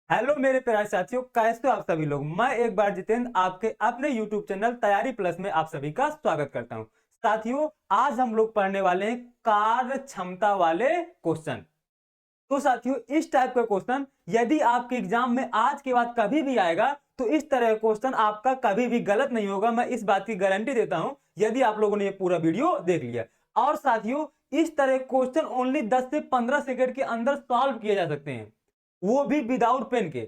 Hello मेरे प्यारे साथियों, कैसे हो आप सभी लोग। मैं एक बार जितेंद्र आपके अपने YouTube चैनल तैयारी प्लस में आप सभी का स्वागत करता हूं। साथियों, आज हम लोग पढ़ने वाले हैं कार्य क्षमता वाले क्वेश्चन। तो साथियों, इस टाइप का क्वेश्चन यदि आपके एग्जाम में आज के बाद कभी भी आएगा तो इस तरह का क्वेश्चन आपका कभी भी गलत नहीं होगा। मैं इस बात की गारंटी देता हूं यदि आप लोगों ने ये पूरा वीडियो देख लिया। और साथियों, इस तरह क्वेश्चन ओनली 10 से 15 सेकंड के अंदर सॉल्व किए जा सकते हैं, वो भी विदाउट पेन के,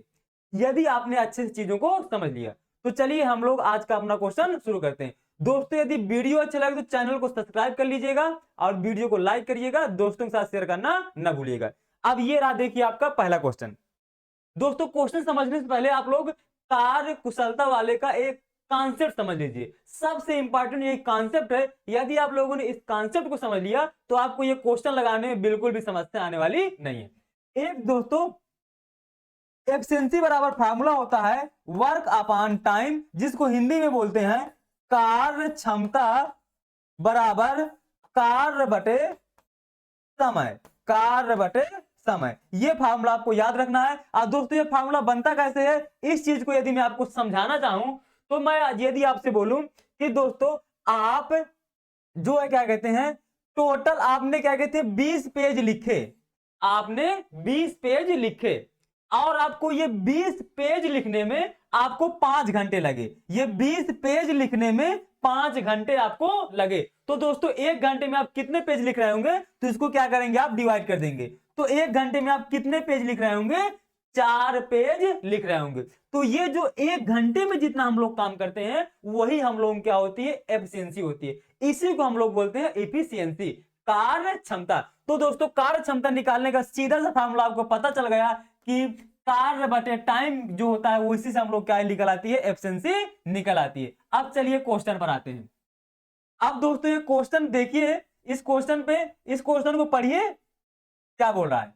यदि आपने अच्छे से चीजों को समझ लिया। तो चलिए हम लोग आज का अपना क्वेश्चन शुरू करते हैं। दोस्तों, यदि वीडियो अच्छा लगे तो चैनल को सब्सक्राइब कर लीजिएगा और वीडियो को लाइक करिएगा, दोस्तों के साथ शेयर करना ना भूलिएगा। अब ये रहा, देखिए आपका पहला क्वेश्चन। दोस्तों, क्वेश्चन समझने से पहले आप लोग कार्य कुशलता वाले का एक कॉन्सेप्ट समझ लीजिए। सबसे इंपॉर्टेंट ये कॉन्सेप्ट है। यदि आप लोगों ने इस कॉन्सेप्ट को समझ लिया तो आपको ये क्वेश्चन लगाने में बिल्कुल भी समस्या आने वाली नहीं है। एक दोस्तों, एफिशिएंसी बराबर फार्मूला होता है वर्क अपॉन टाइम, जिसको हिंदी में बोलते हैं कार्य क्षमता बराबर कार्य बटे समय। कार्य बटे समय, ये फार्मूला आपको याद रखना है। और दोस्तों, ये फार्मूला बनता कैसे है, इस चीज को यदि मैं आपको समझाना चाहूं तो मैं यदि आपसे बोलूं कि दोस्तों आप जो है क्या कहते हैं, टोटल आपने क्या कहते हैं 20 पेज लिखे, आपने 20 पेज लिखे और आपको ये 20 पेज लिखने में आपको 5 घंटे लगे। ये 20 पेज लिखने में 5 घंटे आपको लगे। तो दोस्तों, एक घंटे में आप कितने पेज लिख रहे होंगे, तो इसको क्या करेंगे, आप डिवाइड कर देंगे। तो एक घंटे में आप कितने पेज लिख रहे होंगे, 4 पेज लिख रहे होंगे। तो ये जो एक घंटे में जितना हम लोग काम करते हैं वही हम लोग क्या होती है, एफिशिएंसी होती है। इसी को हम लोग बोलते हैं एफिशिएंसी, कार्य क्षमता। तो दोस्तों, कार्य क्षमता निकालने का सीधा सा फार्मूला आपको पता चल गया कि कार्य बटे टाइम जो होता है वो इसी से हम लोग क्या निकल आती है, एफिशिएंसी निकल आती है। अब चलिए क्वेश्चन पर आते हैं। अब दोस्तों, ये क्वेश्चन देखिए, इस क्वेश्चन को पढ़िए, क्या बोल रहा है।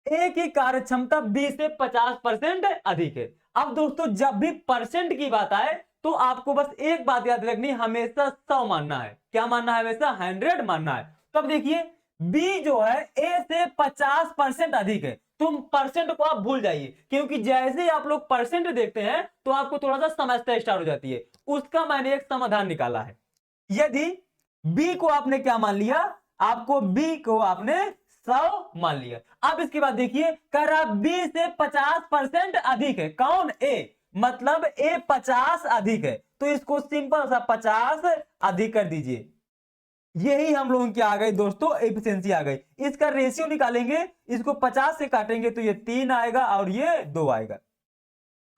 एक ही कार्य क्षमता 20 से 50% अधिक है। अब दोस्तों, जब भी परसेंट की बात आए तो आपको बस एक बात याद रखनी, हमेशा 100 मानना है। क्या मानना है, हमेशा 100 मानना है। तब देखिए, बी जो है ए से 50% अधिक है। तुम परसेंट को आप भूल जाइए, क्योंकि जैसे ही आप लोग परसेंट देखते हैं तो आपको थोड़ा सा समस्या स्टार्ट हो जाती है। उसका मैंने एक समाधान निकाला है। यदि बी को आपने क्या मान लिया, आपको बी को आपने 100 मान लिया। अब इसके बाद देखिए, कह रहा बी से 50% अधिक है। कौन, ए, मतलब ए 50 अधिक है। तो इसको सिंपल सा 50 अधिक कर दीजिए। यही हम लोगों की आ गई दोस्तों, एफिशिएंसी आ गई। इसका रेशियो निकालेंगे, इसको 50 से काटेंगे तो ये 3 आएगा और ये 2 आएगा।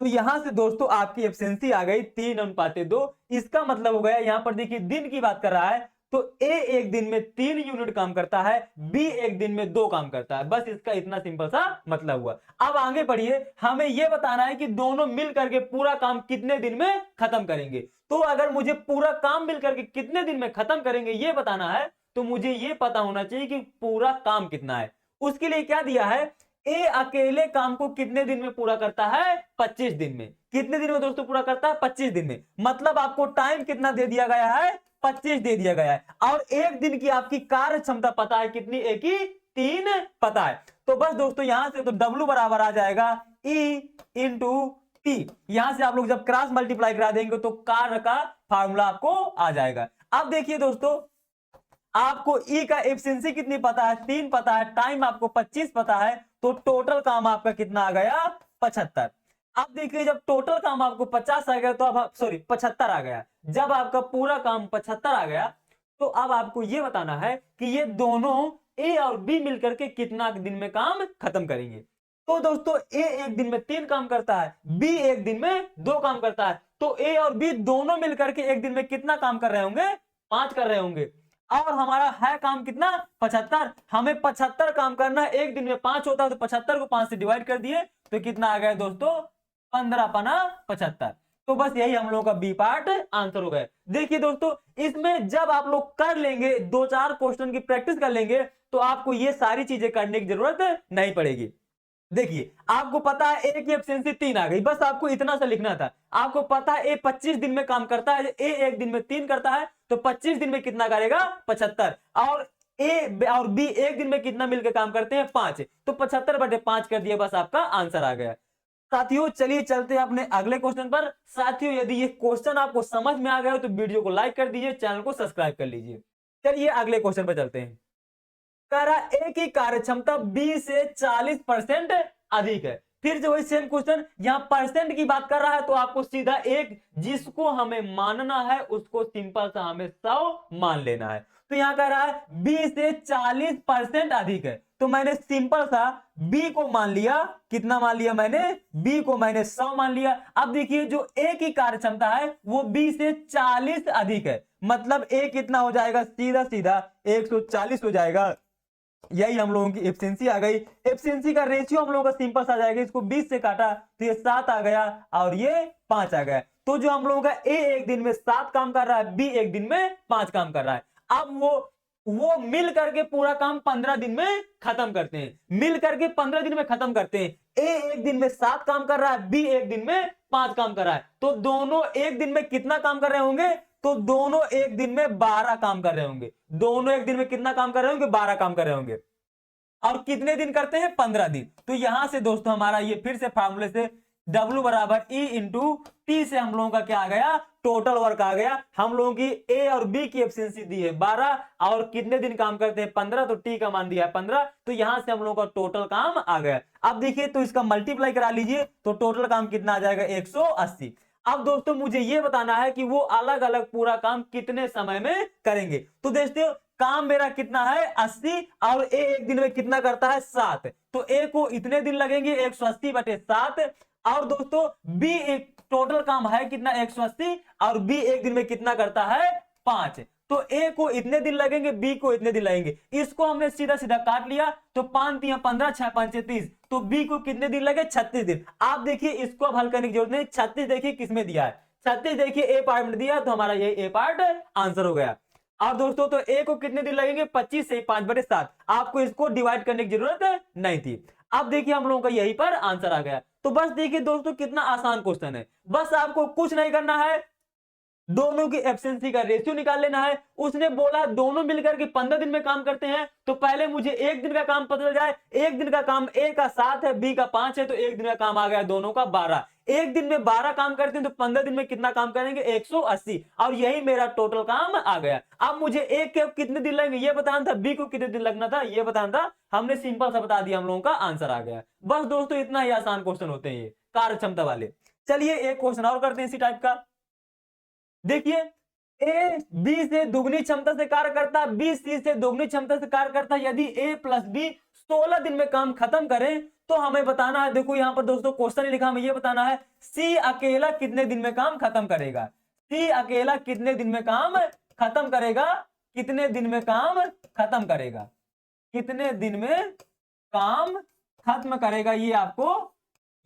तो यहां से दोस्तों आपकी एफिशिएंसी आ गई 3:2। इसका मतलब हो गया, यहां पर देखिए दिन की बात कर रहा है तो ए एक दिन में 3 यूनिट काम करता है, बी एक दिन में 2 काम करता है। बस इसका इतना सिंपल सा मतलब हुआ। अब आगे बढ़िए, हमें यह बताना है कि दोनों मिल करके पूरा काम कितने दिन में खत्म करेंगे। तो अगर मुझे पूरा काम मिल करके कितने दिन में खत्म करेंगे ये बताना है, तो मुझे ये पता होना चाहिए कि पूरा काम कितना है। उसके लिए क्या दिया है, ए अकेले काम को कितने दिन में पूरा करता है, 25 दिन में। कितने दिन में दोस्तों पूरा करता है, 25 दिन में। मतलब आपको टाइम कितना दे दिया गया है, 25 दे दिया गया है। और एक दिन की आपकी कार्य क्षमता पता है कितनी, एक ही 3 पता है। तो बस दोस्तों, यहां से तो W बराबर आ जाएगा E इंटू टी। यहां से आप लोग जब क्रॉस मल्टीप्लाई करा देंगे तो कार्य का फार्मूला आपको आ जाएगा। अब देखिए दोस्तों, आपको ई का एफिशिएंसी कितनी पता है, 3 पता है, टाइम आपको 25 पता है, तो टोटल काम आपका कितना आ गया, 75। अब देखिए, जब टोटल काम आपको 50 आ गया तो अब सॉरी 75 आ गया, जब आपका पूरा काम 75 आ गया तो अब आपको यह बताना है कि ये दोनों ए और बी मिलकर के कितना दिन में काम खत्म करेंगे। तो दोस्तों, ए एक दिन में 3 काम करता है, बी एक दिन में 2 काम करता है। तो ए और बी दोनों मिलकर के एक दिन में कितना काम कर रहे होंगे, 5 कर रहे होंगे। और हमारा है काम कितना, 75। हमें 75 काम करना है, एक दिन में 5 होता है तो 75 को 5 से डिवाइड कर दिए तो कितना आ गया दोस्तों, 15 पना 75। तो बस यही हम लोगों का बी पार्ट आंसर हो गया। देखिए दोस्तों, इसमें जब आप लोग कर लेंगे, 2-4 क्वेश्चन की प्रैक्टिस कर लेंगे तो आपको ये सारी चीजें करने की जरूरत नहीं पड़ेगी। देखिए, आपको पता है ए की एफिशिएंसी 3 आ गई, बस आपको इतना सा लिखना था। आपको पता है ए 25 दिन में काम करता है, ए एक दिन में 3 करता है, तो 25 दिन में कितना करेगा, 75। और ए और बी एक दिन में कितना मिलकर काम करते हैं 5, तो 75/5 कर दिया, बस आपका आंसर आ गया। साथियों चलिए चलते हैं अपने अगले क्वेश्चन पर। साथियों यदि ये क्वेश्चन आपको समझ में आ गया हो तो वीडियो को लाइक कर दीजिए, चैनल को सब्सक्राइब कर लीजिए। चलिए अगले क्वेश्चन पर चलते हैं। कह रहा ए की कार्यक्षमता 20 से 40% अधिक है। फिर जो वही सेम क्वेश्चन, यहां परसेंट की बात कर रहा है, तो आपको सीधा एक जिसको हमें मानना है उसको सिंपल सा हमें 100 मान लेना है। तो यहां कह रहा है 20 से 40% अधिक है, तो मैंने सिंपल सा b को मान लिया। कितना मान लिया मैंने? b को मैंने 100 मान लिया। अब देखिए जो a की कार्यक्षमता है वो 20 से 40 अधिक है, मतलब a कितना हो जाएगा? सीधा सीधा 140 हो जाएगा। यही हम लोगों की एफिशिएंसी आ गई। एफिशिएंसी का रेशियो हम लोगों का सिंपल सा आ जाएगा, इसको 20 से काटा तो ये 7 आ गया और ये 5 आ गया। तो जो हम लोगों का ए एक दिन में 7 काम कर रहा है, बी एक दिन में 5 काम कर रहा है। अब वो मिल करके पूरा काम 15 दिन में खत्म करते हैं, मिल करके 15 दिन में खत्म करते हैं। ए एक दिन में 7 काम कर रहा है, बी एक दिन में 5 काम कर रहा है, तो दोनों एक दिन में कितना काम कर रहे होंगे? तो दोनों एक दिन में 12 काम कर रहे होंगे। दोनों एक दिन में कितना काम कर रहे होंगे? 12 काम कर रहे होंगे। और कितने दिन करते हैं? 15 दिन। तो यहां से दोस्तों हमारा ये फिर से फार्मूले से W बराबर E इंटू टी से हम लोगों का क्या आ गया? टोटल वर्क आ गया। हम लोगों की ए और बी की एफिशिएंसी दी है 12 और कितने दिन काम करते हैं? 15, तो टी का मान दिया है 15, तो यहां से हम लोगों का टोटल काम आ गया। अब देखिए तो इसका मल्टीप्लाई करा लीजिए तो टोटल काम कितना आ जाएगा? 180। अब दोस्तों मुझे यह बताना है कि वो अलग अलग पूरा काम कितने समय में करेंगे। तो देखते हो काम मेरा कितना है? 80 और ए एक दिन में कितना करता है? 7, तो ए को इतने दिन लगेंगे 180/7। और दोस्तों बी एक टोटल काम है कितना? 180 और बी एक दिन में कितना करता है? 5, तो ए को इतने दिन लगेंगे, बी को इतने दिन लगेंगे। इसको हमने सीधा सीधा काट लिया तो 5 3 15 6 5 30, तो बी को कितने दिन लगे? 36 दिन। आप देखिए इसको अब हल करने की जरूरत नहीं। 36 देखिए किसमें दिया है? 36 देखिए ए पार्ट में दिया, तो हमारा ये ए पार्ट आंसर हो गया। और दोस्तों तो ए को कितने दिन लगेंगे? 25 से 5/7। आपको इसको डिवाइड करने की जरूरत नहीं थी। अब देखिए हम लोगों का यहीं पर आंसर आ गया। तो बस देखिए दोस्तों कितना आसान क्वेश्चन है। बस आपको कुछ नहीं करना है, दोनों की एफिशिएंसी का रेशियो निकाल लेना है। उसने बोला दोनों मिलकर के 15 दिन में काम करते हैं, तो पहले मुझे एक दिन का काम पता चल जाए। एक दिन का काम ए का 7 है, बी का 5 है, तो एक दिन का काम आ गया दोनों का 12। एक दिन में 12 काम करते हैं तो 15 दिन में कितना काम करेंगे? 180, और यही मेरा टोटल काम आ गया। अब मुझे ए के कितने दिन लगेंगे ये बताना था, बी को कितने दिन लगना था ये बताना था। हमने सिंपल सा बता दिया, हम लोगों का आंसर आ गया। बस दोस्तों इतना ही आसान क्वेश्चन होते हैं ये कार्य क्षमता वाले। चलिए एक क्वेश्चन और करते हैं इसी टाइप का। देखिए ए बी से दुगनी क्षमता से कार्य करता है, बी सी से दुगनी क्षमता से कार्य करता है। यदि ए प्लस बी 16 दिन में काम खत्म करें तो हमें बताना है। देखो यहां पर दोस्तों क्वेश्चन लिखा, हमें यह बताना है सी अकेला कितने दिन में काम खत्म करेगा। सी अकेला कितने दिन में काम खत्म करेगा? कितने दिन में काम खत्म करेगा? कितने दिन में काम खत्म करेगा? ये आपको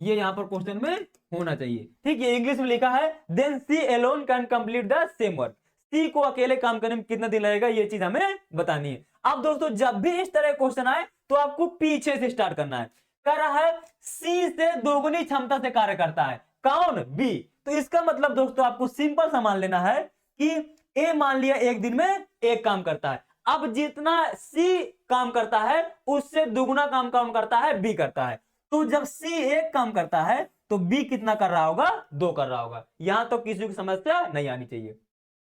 ये यहां पर क्वेश्चन में होना चाहिए। ठीक है, इंग्लिश में लिखा है then C alone can complete the same work. C को अकेले काम करने में कितना दिन लगेगा, ये चीज हमें बतानी है। अब दोस्तों जब भी इस तरह क्वेश्चन आए तो आपको पीछे से स्टार्ट करना है। कह रहा है सी से दोगुनी क्षमता से कार्य करता है, कौन? बी। तो इसका मतलब दोस्तों आपको सिंपल सा मान लेना है कि ए मान लिया एक दिन में एक काम करता है। अब जितना सी काम करता है उससे दुगुना काम कौन करता है? बी करता है। तो जब सी एक काम करता है तो बी कितना कर रहा होगा? 2 कर रहा होगा। यहां तो किसी की समस्या नहीं आनी चाहिए।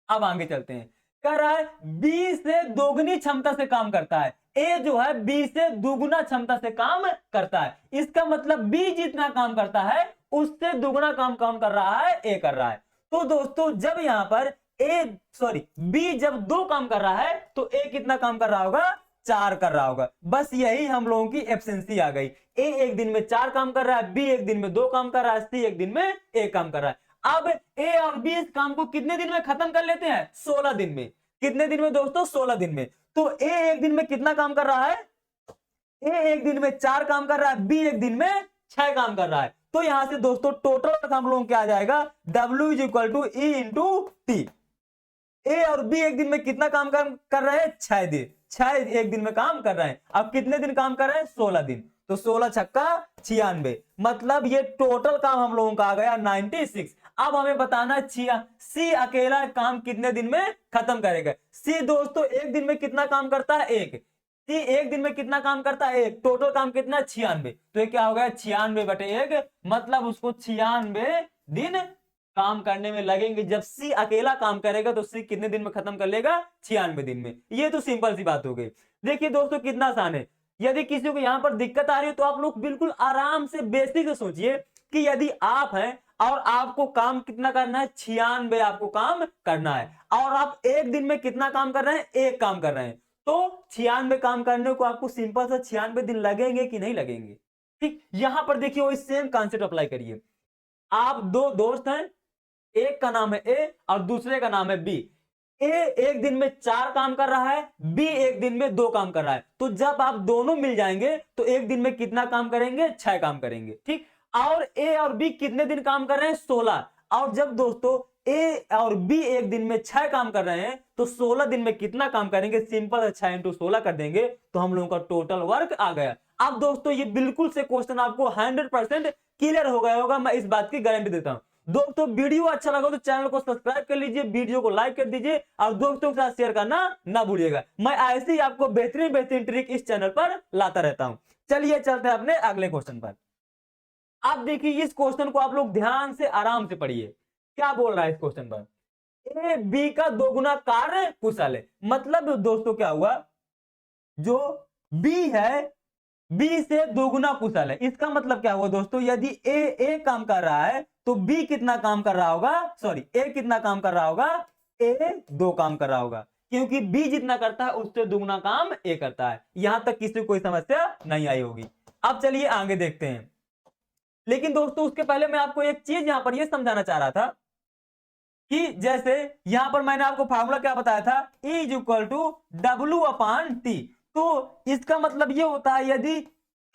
अब आगे चलते हैं। कह रहा है बी से दोगुनी क्षमता से काम करता है। ए जो है बी से दुगुना क्षमता से काम करता है। इसका मतलब बी जितना काम करता है उससे दुगुना काम कौन कर रहा है? ए कर रहा है। तो दोस्तों जब यहां पर बी जब 2 काम कर रहा है तो ए कितना काम कर रहा होगा? 4 कर रहा होगा। बस यही हम लोगों की एफिशिएंसी आ गई। ए एक दिन में 4 काम कर रहा है, बी एक दिन में 2 काम कर रहा है, सी एक दिन में 1 काम कर रहा है। अब ए और बी इस काम को कितने दिन में खत्म कर लेते हैं? 16 दिन में। कितने दिन में दोस्तों? 16 दिन में। तो ए एक दिन में कितना काम कर रहा है? ए एक दिन में 4 काम कर रहा है, बी एक दिन में 6 काम कर रहा है। तो यहां से दोस्तों टोटल हम लोगों क्या आ जाएगा? W is equal to E into T. A और बी एक दिन में कितना काम कर रहे हैं? 6 दिन। 6 एक दिन में काम कर रहे हैं। अब कितने दिन काम कर रहे हैं? 16 दिन। तो 16 छक्का 96, मतलब ये टोटल काम हम लोगों का आ गया 96। अब हमें बताना है सी अकेला काम कितने दिन में खत्म करेगा। सी दोस्तों एक दिन में कितना काम करता है, एक। सी एक दिन में कितना काम करता है, एक। टोटल काम कितना, 96। तो ये क्या हो गया, 96/1, मतलब उसको 96 दिन काम करने में लगेंगे। जब सी अकेला काम करेगा तो सी कितने दिन में खत्म कर लेगा, 96 दिन में। ये तो सिंपल सी बात हो गई। देखिए दोस्तों कितना आसान है। यदि किसी को यहां पर दिक्कत आ रही है तो आप लोग बिल्कुल आराम से बेसिक से सोचिए कि यदि आप हैं और आपको काम कितना करना है, 96 आपको काम करना है, और आप एक दिन में कितना काम कर रहे हैं, एक काम कर रहे हैं, तो 96 काम करने को आपको सिंपल सा 96 दिन लगेंगे कि नहीं लगेंगे। ठीक, यहां पर देखिए वही सेम कॉन्सेप्ट अप्लाई करिए। आप दो दोस्त हैं, एक का नाम है ए और दूसरे का नाम है बी। ए एक दिन में 4 काम कर रहा है, बी एक दिन में 2 काम कर रहा है। तो जब आप दोनों मिल जाएंगे तो एक दिन में कितना काम करेंगे, 6 काम करेंगे। ठीक, और ए और बी कितने दिन काम कर रहे हैं, 16। और जब दोस्तों ए और बी एक दिन में 6 काम कर रहे हैं तो 16 दिन में कितना काम करेंगे, सिंपल 6 × 16 कर देंगे तो हम लोगों का टोटल वर्क आ गया। अब दोस्तों ये बिल्कुल से क्वेश्चन आपको 100% क्लियर हो गया होगा, मैं इस बात की गारंटी देता हूं। दोस्तों वीडियो अच्छा लगा तो चैनल को सब्सक्राइब कर लीजिए, वीडियो को लाइक कर दीजिए और दोस्तों के साथ शेयर करना ना भूलिएगा। मैं ऐसे ही आपको बेहतरीन बेहतरीन ट्रिक इस चैनल पर लाता रहता हूं। चलिए चलते हैं अपने अगले क्वेश्चन पर। आप देखिए इस क्वेश्चन को आप लोग ध्यान से आराम से पढ़िए, क्या बोल रहा है इस क्वेश्चन पर। ए बी का 2 गुना कार्य कुशल है। मतलब दोस्तों क्या हुआ, जो बी है बी से 2 गुना कुशल है। इसका मतलब क्या हुआ दोस्तों, यदि ए काम कर रहा है तो बी कितना काम कर रहा होगा, सॉरी ए कितना काम कर रहा होगा, ए 2 काम कर रहा होगा, क्योंकि बी जितना करता है उससे दुगना काम ए करता है। यहां तक किसी को कोई समस्या नहीं आई होगी। अब चलिए आगे देखते हैं। लेकिन दोस्तों उसके पहले मैं आपको एक चीज यहां पर यह समझाना चाह रहा था कि जैसे यहां पर मैंने आपको फार्मूला क्या बताया था, E = W/T। तो इसका मतलब ये होता है यदि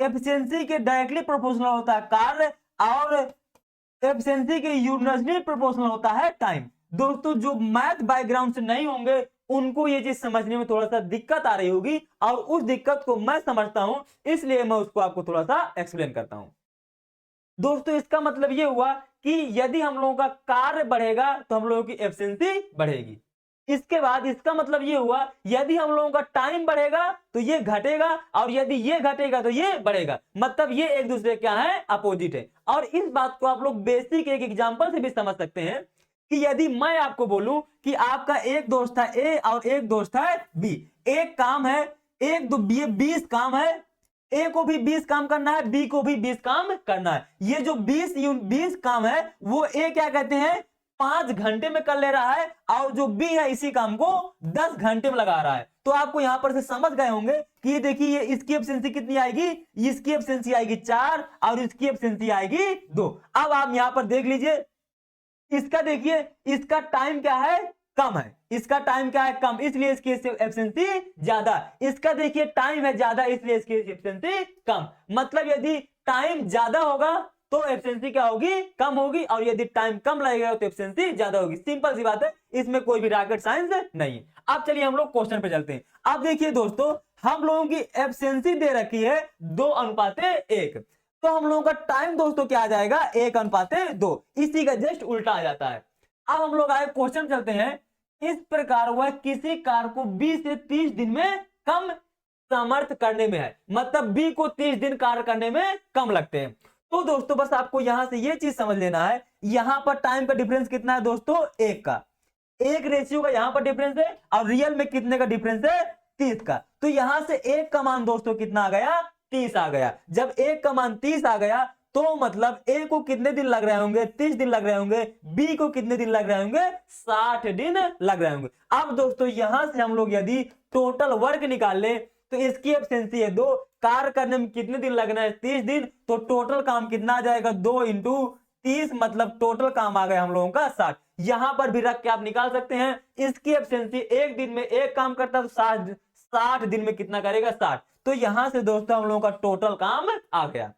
एफिशिएंसी के डायरेक्टली प्रोपोर्शनल होता है कार्य और एफिशिएंसी के यूनिवर्सली प्रोपोर्शनल होता है टाइम। दोस्तों जो मैथ बैकग्राउंड से नहीं होंगे उनको ये चीज समझने में थोड़ा सा दिक्कत आ रही होगी, और उस दिक्कत को मैं समझता हूं, इसलिए मैं उसको आपको थोड़ा सा एक्सप्लेन करता हूं। दोस्तों इसका मतलब ये हुआ कि यदि हम लोगों का कार्य बढ़ेगा तो हम लोगों की एफिशिएंसी बढ़ेगी। इसके बाद इसका मतलब ये हुआ यदि हम लोगों का टाइम बढ़ेगा तो ये घटेगा, और यदि ये घटेगा तो ये बढ़ेगा। मतलब ये एक दूसरे क्या है, अपोजिट है। और इस बात को आप लोग बेसिक एक एग्जांपल से भी समझ सकते हैं कि यदि मैं आपको बोलूं कि आपका एक दोस्त है ए और एक दोस्त है बी, एक काम है, एक दो 20 काम है, ए को भी 20 काम करना है, बी को भी 20 काम करना है। ये जो 20 काम है वो ए क्या कहते हैं 5 घंटे में कर ले रहा है, और जो बी है इसी काम को 10 घंटे में लगा रहा है। तो आपको यहां पर से समझ गए होंगे कि ये देखिए ये इसकी एफिशिएंसी कितनी आएगी, इसकी एफिशिएंसी आएगी 4 और इसकी एफिशिएंसी आएगी 2। अब आप यहां पर देख लीजिए, इसका देखिए इसका टाइम क्या है, कम है, इसका टाइम क्या है, कम, इसलिए इसकी एफिशिएंसी ज्यादा। इसका देखिए टाइम है ज्यादा, इसलिए इसकी एफिशिएंसी कम। मतलब यदि टाइम ज्यादा होगा तो एफिशिएंसी क्या होगी, कम होगी, और यदि टाइम कम लगेगा तो एफिशिएंसी ज्यादा होगी। सिंपल सी बात है, इसमें कोई भी रॉकेट साइंस नहीं है। अब चलिए हम लोग क्वेश्चन पे चलते हैं। अब देखिए दोस्तों हम लोगों की एफिशिएंसी दे रखी है 2:1, तो हम लोगों का टाइम दोस्तों क्या आ जाएगा, 1:2। इसी का जस्ट उल्टा आ जाता है। अब हम लोग आए क्वेश्चन चलते हैं। इस प्रकार वह किसी कार को 20 से 30 दिन में कम सामर्थ्य करने में है। मतलब बी को 30 दिन कार्य करने में कम लगते हैं। तो दोस्तों बस आपको यहां से ये चीज समझ लेना है, यहां पर टाइम का डिफरेंस कितना है दोस्तों, 1 का, 1 रेशियो का यहां पर डिफरेंस है, और रियल में कितने का डिफरेंस है, 30 का। तो यहां से 1 का मान दोस्तों कितना आ गया, 30 आ गया। जब 1 का मान 30 आ गया तो मतलब ए को कितने दिन लग रहे होंगे, 30 दिन लग रहे होंगे, बी को कितने दिन लग रहे होंगे, 60 दिन लग रहे होंगे। अब दोस्तों यहां से हम लोग यदि टोटल वर्क निकाल ले तो इसकी एफिशिएंसी है 2, कार्य करने में कितने दिन लगना है, 30 दिन, तो टोटल काम कितना आ जाएगा, 2 × 30, मतलब टोटल काम आ गया हम लोगों का 60। यहां पर भी रख के आप निकाल सकते हैं, इसकी एफिशिएंसी एक दिन में एक काम करता है तो 60 दिन में कितना करेगा, 60। तो यहां से दोस्तों हम लोगों का टोटल काम आ गया।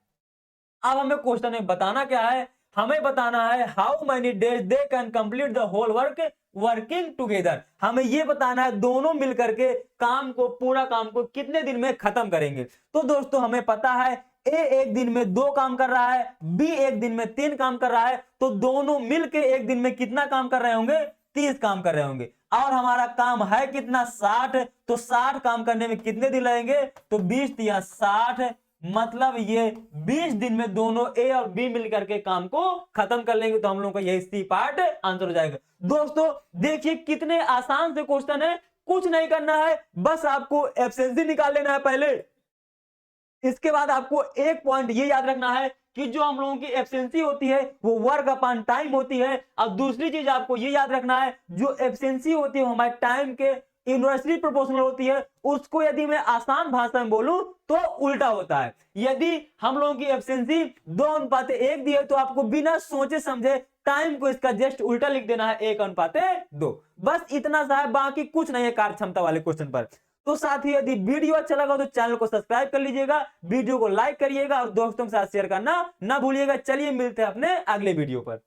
अब हमें क्वेश्चन में बताना क्या है, हमें बताना है how many days they can complete the whole work working together. हमें यह बताना है दोनों मिलकर के काम को, पूरा काम को कितने दिन में खत्म करेंगे। तो दोस्तों हमें पता है ए एक दिन में 2 काम कर रहा है, बी एक दिन में 3 काम कर रहा है, तो दोनों मिलके एक दिन में कितना काम कर रहे होंगे? 30 काम कर रहे होंगे। और हमारा काम है कितना? 60। तो 60 काम करने में कितने दिन लगेंगे? तो 20 दिया 60, मतलब ये 20 दिन में दोनों ए और बी मिलकर के काम को खत्म कर लेंगे। तो हम लोगों का यही सी पार्ट आंसर हो जाएगा। दोस्तों देखिए कितने आसान से क्वेश्चन है, कुछ नहीं करना है, बस आपको एफिशिएंसी निकाल लेना है पहले। इसके बाद आपको एक पॉइंट ये याद रखना है कि जो हम लोगों की एफिशिएंसी होती है वो वर्क अपॉन टाइम होती है। और दूसरी चीज आपको ये याद रखना है, जो एफिशिएंसी होती है वो हमारे टाइम के इनवर्सली प्रोपोर्शनल होती है। उसको यदि मैं आसान भाषा में बोलूं तो उल्टा होता है। यदि हम लोगों की एफिशिएंसी 2:1 दी है तो आपको बिना सोचे समझे टाइम को इसका जस्ट उल्टा लिख देना है 1:2। बस इतना सा है, बाकी कुछ नहीं है कार्य क्षमता वाले क्वेश्चन पर। तो साथ ही यदि वीडियो अच्छा लगा तो चैनल को सब्सक्राइब कर लीजिएगा, वीडियो को लाइक करिएगा और दोस्तों के साथ शेयर करना ना भूलिएगा। चलिए मिलते हैं अपने अगले वीडियो पर।